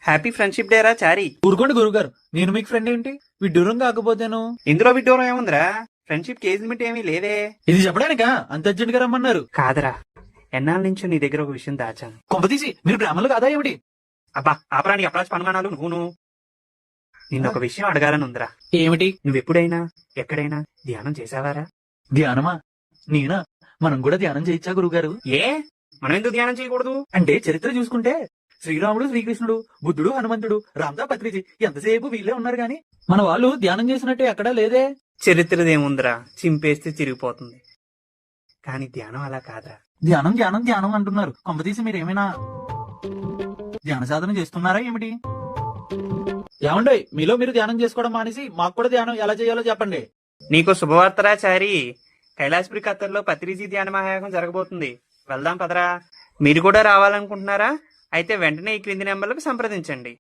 Happy friendship day రా చారి. ఊరుకోండి గురుగారు, నేను మీకు ఫ్రెండ్ ఏంటి? విడ్డూరం కాకపోతేను. ఇందులో విడ్డూరం ఏముందిరా? ఫ్రెండ్షిప్ కి ఏజ్ లిమిట్ ఏమీ లేదే. ఇది చెప్పడానికా అంత అర్జెంట్ గా రమ్మన్నారు? కాదరా, ఎన్నాళ్ళ నుంచో నీ దగ్గర ఒక విషయం దాచాను. కొంపతీసి మీరు బ్రాహ్మణులు కాదా ఏమిటి? అబ్బా ఆపరాని అప్రాచ్ పనుమానాలు నువ్వును. నిన్న ఒక విషయం అడగాలని ఉందిరా. ఏమిటి? నువ్వెప్పుడైనా ఎక్కడైనా ధ్యానం చేసావారా? ధ్యానమా? నేనా? మనం కూడా ధ్యానం చేయొచ్చా గురుగారు? ఏ మనం ఎందుకు ధ్యానం చేయకూడదు? అంటే చరిత్ర చూసుకుంటే శ్రీరాముడు, శ్రీకృష్ణుడు, బుద్ధుడు, హనుమంతుడు, రామ్దా పత్రిజీ ఎంతసేపు వీళ్ళే ఉన్నారు గాని మన వాళ్ళు ధ్యానం చేసినట్టు ఎక్కడా లేదే. చరిత్రదేముందిరా, చింపేస్తే తిరిగిపోతుంది. కానీ ధ్యానం అలా కాదురా. ధ్యానం ధ్యానం ధ్యానం అంటున్నారు. కొంపతీసి మీరేమైనా ధ్యాన సాధన చేస్తున్నారా ఏమిటి? ఏమండి, మీలో మీరు ధ్యానం చేసుకోవడం మానేసి మాకు కూడా ధ్యానం ఎలా చేయాలో చెప్పండి. నీకు శుభవార్తరా చారి. కైలాసపురి ఖత్తర్లో పత్రిజీ ధ్యాన మహాయాగం జరగబోతుంది. వెళ్దాం పదరా. మీరు కూడా రావాలనుకుంటున్నారా? అయితే వెంటనే ఈ క్రింది నెంబర్లకు సంప్రదించండి.